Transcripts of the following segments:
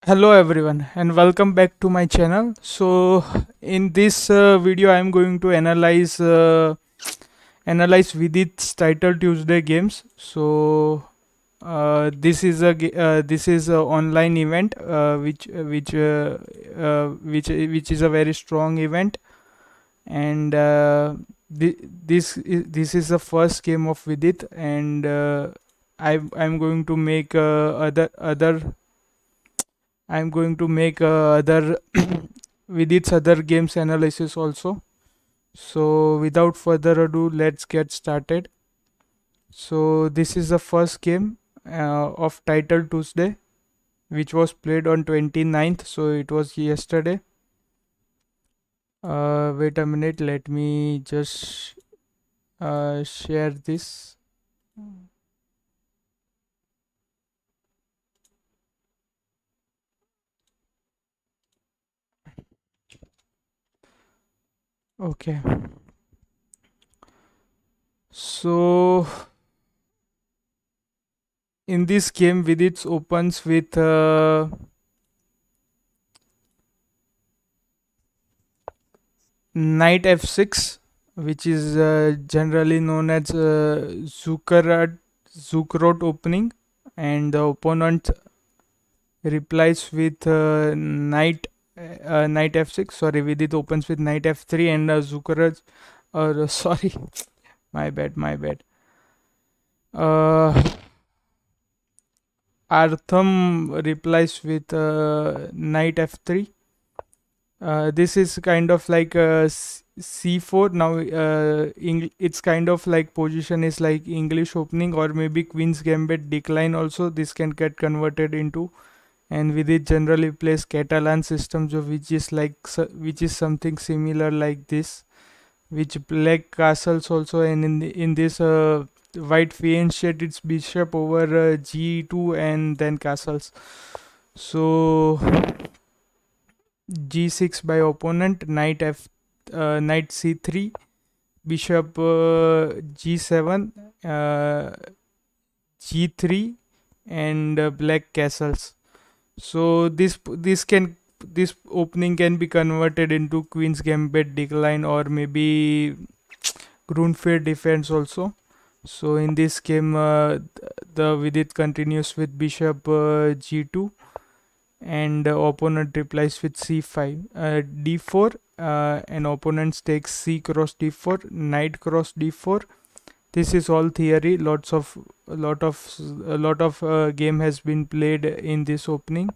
Hello everyone and welcome back to my channel. So in this video I am going to analyze Vidit's Title Tuesday games. So this is a online event which is a very strong event, and this is the first game of Vidit, and I'm going to make I'm going to make other with its other games analysis also. So without further ado, let's get started. So this is the first game of Title Tuesday, which was played on 29th. So it was yesterday. Wait a minute, let me just share this. Okay. So in this game, Vidits opens with knight f6, which is generally known as Zuckerot opening, and the opponent replies with knight f6. Sorry, Vidit opens with knight f3, and Zuckerot, or sorry, my bad. Uh, Artham replies with knight f3. This is kind of like c4 now. It's kind of like position is like English opening, or maybe queen's gambit decline also. This can get converted into, and with it generally plays Catalan systems, which is which is something similar like this, which black castles also, and in this white fianchet its bishop over g2 and then castles. So g6 by opponent, knight c3, bishop g7, g3, and black castles. So this opening can be converted into queen's gambit decline, or maybe Grunfeld defense also. So in this game, the Vidit continues with bishop g2, and opponent replies with c5, d4, and opponent takes c cross d4, knight cross d4. This is all theory. A lot of game has been played in this opening.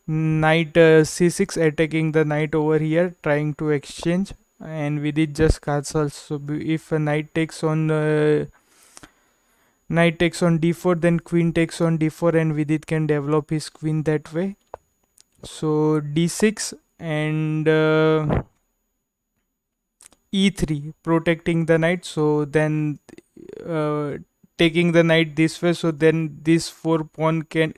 Knight c6, attacking the knight over here, trying to exchange, and with it just castles. So if a knight takes on d4, then queen takes on d4, and with it can develop his queen that way. So d6 and e3, protecting the knight. So then uh, taking the knight this way, so then this four pawn can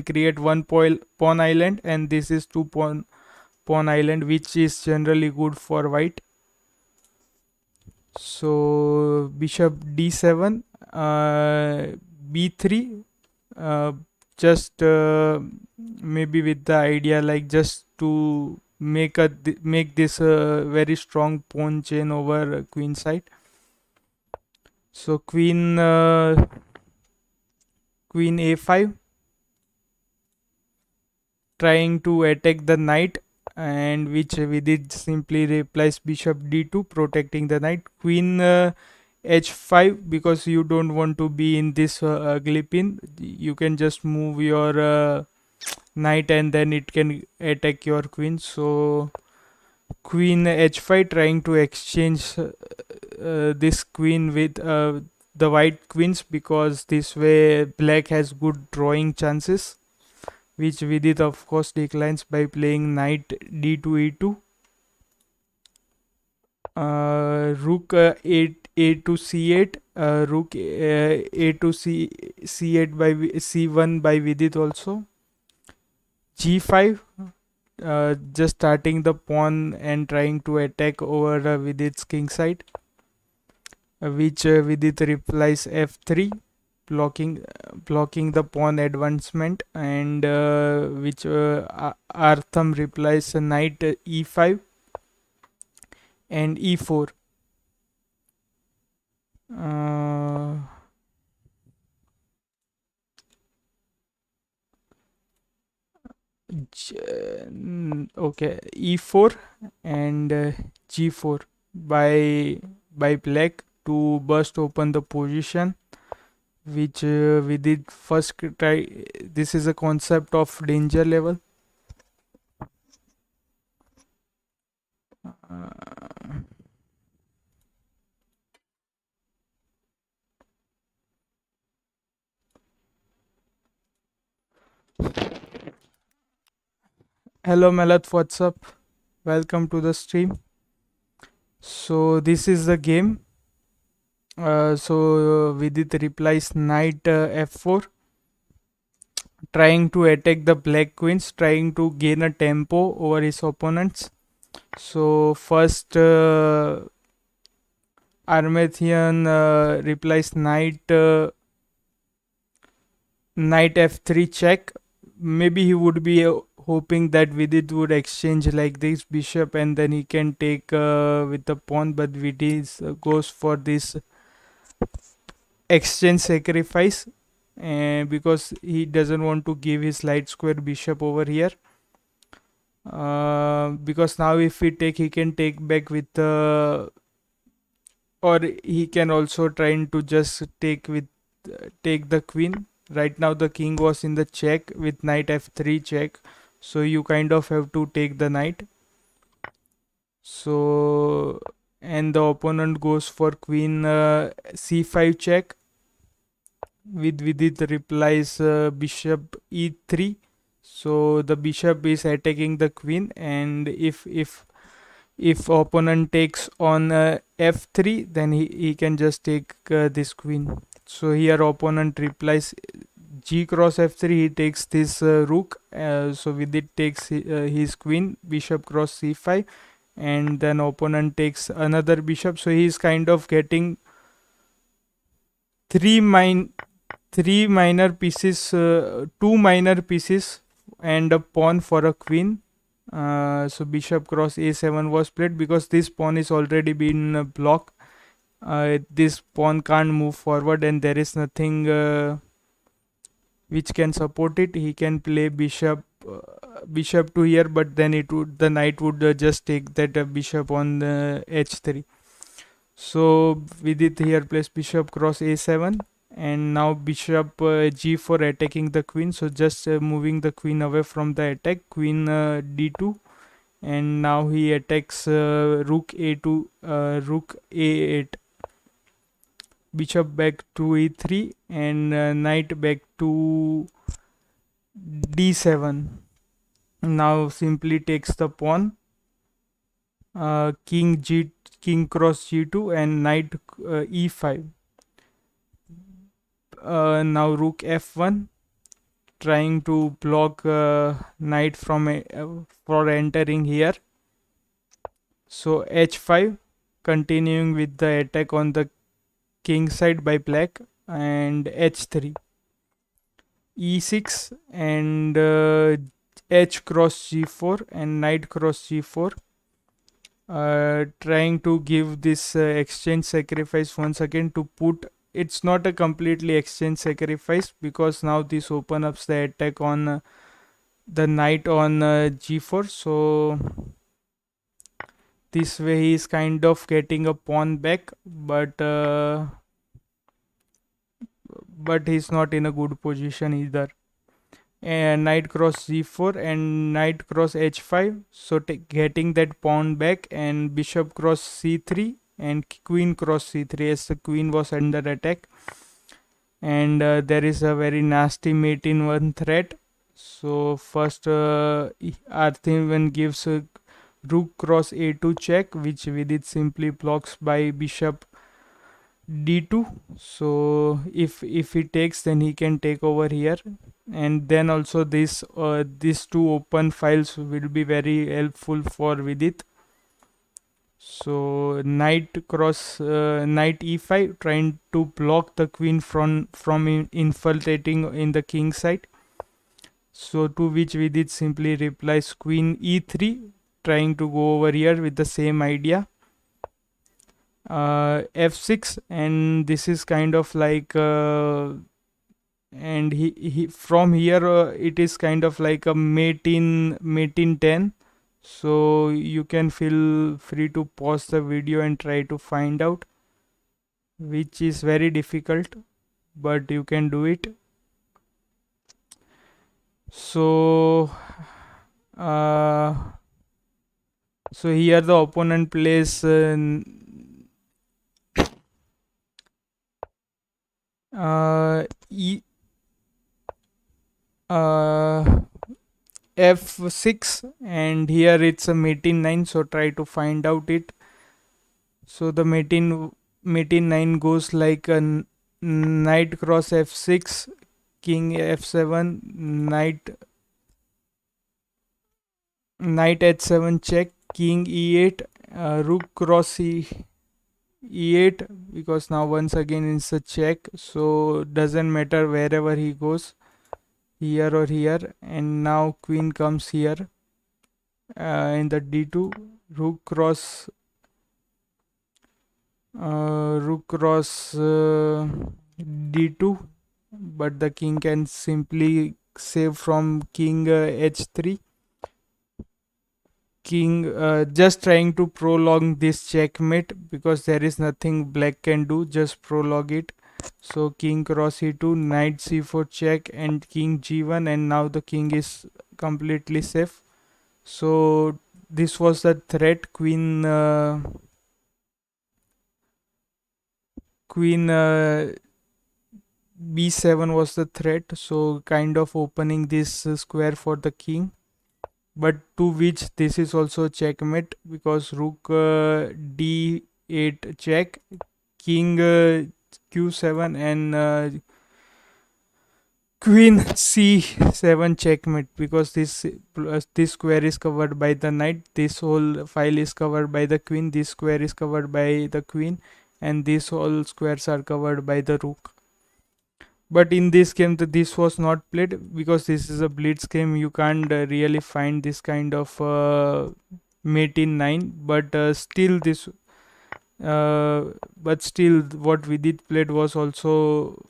create one pawn island, and this is two pawn island, which is generally good for white. So bishop d7, b3, uh, just maybe with the idea like just to make this very strong pawn chain over queen side. So queen a5, trying to attack the knight, and which we did simply replace bishop d2, protecting the knight. Queen h5, because you don't want to be in this ugly pin. You can just move your knight, and then it can attack your queen. So queen h5, trying to exchange this queen with the white queens, because this way black has good drawing chances, which Vidit of course declines by playing knight d2 e2. Rook a to c8, rook a to c8 by c1 by Vidit also. G5, just starting the pawn and trying to attack over Vidit's king side, which Vidit replies f3. blocking the pawn advancement, and which Artham replies knight e5 and e4. uh, okay, e4 and g4 by black to burst open the position, which we did first try. This is a concept of danger level. uh, Hello Malath, what's up? Welcome to the stream. So this is the game. Vidit replies knight f4, trying to attack the black queens, trying to gain a tempo over his opponents. So first Armathian replies knight f3 check. Maybe he would be hoping that Vidit would exchange like this bishop and then he can take with the pawn, but Vidit goes for this exchange sacrifice because he doesn't want to give his light square bishop over here. Because now if we take, he can take back with or he can also trying to just take with take the queen. Right now the king was in the check with knight f3 check, so you kind of have to take the knight. So and the opponent goes for queen c5 check, with it replies bishop e3. So the bishop is attacking the queen, and if opponent takes on f3, then he can just take this queen. So here opponent replies g cross f3, he takes this rook, so with it takes his queen, bishop cross c5, and then opponent takes another bishop. So he's kind of getting three minor pieces, two minor pieces and a pawn for a queen. So bishop cross a7 was played because this pawn is already been blocked. This pawn can't move forward and there is nothing which can support it. He can play bishop to here, but then the knight would just take that bishop on h3. So with it here plays bishop cross a7, and now bishop g4 attacking the queen. So just moving the queen away from the attack, queen d2, and now he attacks rook a2, rook a8, bishop back to e3, and knight back to d7. Now simply takes the pawn, king cross g2 and knight e5. Now rook f1, trying to block knight from for entering here. So h5, continuing with the attack on the king side by black, and h3, e6, and h cross g4 and knight cross g4. Trying to give this exchange sacrifice once again to put. It's not a completely exchange sacrifice because now this opens up the attack on the knight on g4. So this way he is kind of getting a pawn back, but he's not in a good position either. And knight cross g4 and knight cross h5, so getting that pawn back, and bishop cross c3 and queen cross c3 as the queen was under attack. And there is a very nasty mate in one threat. So first Arthivan gives a rook cross a2 check, which with it simply blocks by bishop d2. So if he takes, then he can take over here, and then also these two open files will be very helpful for Vidit. So knight e5, trying to block the queen from infiltrating in the king side. So to which Vidit simply replies queen e3, trying to go over here with the same idea. F6, and this is kind of like and he from here it is kind of like a mate in 10. So you can feel free to pause the video and try to find out, which is very difficult, but you can do it. So uh, so here the opponent plays e f6, and here it's a mate in 9, so try to find out it. So the mate in 9 goes like a knight cross f6, king f7, knight h7 check, king e8, rook cross e8, because now once again it's a check, so doesn't matter wherever he goes, here or here. And now queen comes here in the d2, rook cross d2, but the king can simply save from king h3. King just trying to prolong this checkmate, because there is nothing black can do, just prolong it. So king cross e2, knight c4 check, and king g1, and now the king is completely safe. So this was the threat. Queen b7 was the threat, so kind of opening this square for the king, but to which this is also checkmate, because rook d8 check, king q7, and queen c7 checkmate, because this square is covered by the knight, this whole file is covered by the queen, this square is covered by the queen, and these all squares are covered by the rook. But in this game this was not played, because this is a blitz game, you can't really find this kind of mate in 9, but still what we did played was also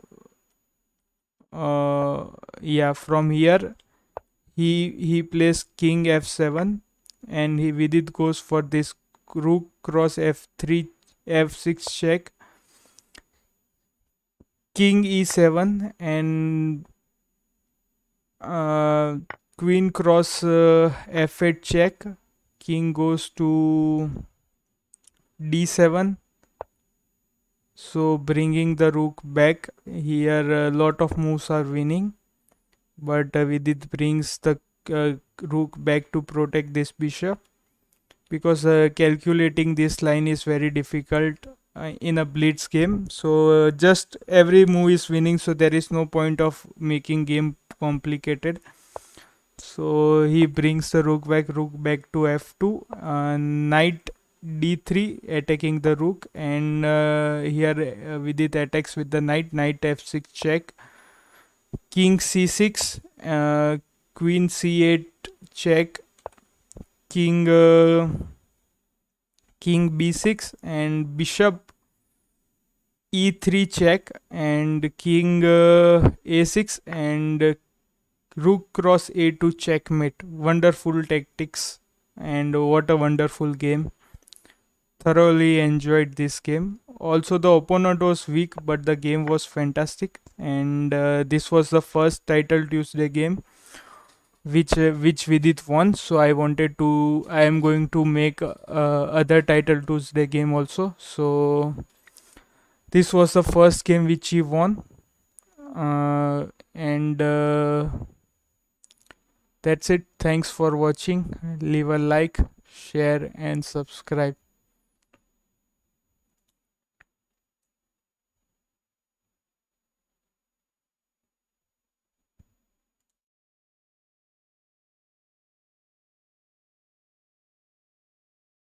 yeah, from here he plays king f7, and Vidit goes for this rook cross f3, f6 check, king e7, and queen cross f8 check, king goes to d7, so bringing the rook back. Here a lot of moves are winning, but Vidit brings the rook back to protect this bishop, because calculating this line is very difficult in a blitz game. So just every move is winning, so there is no point of making game complicated. So he brings the rook back to f2, knight d3 attacking the rook, and here Vidit attacks with the knight f6 check, king c6, queen c8 check, king b6, and bishop e3 check, and king a6, and rook cross a2 checkmate. Wonderful tactics, and what a wonderful game. Thoroughly enjoyed this game. Also the opponent was weak, but the game was fantastic, and this was the first title Tuesday game which Vidit won. So I am going to make other title Tuesday game also. So this was the first game which he won, and that's it. Thanks for watching. Leave a like, share, and subscribe.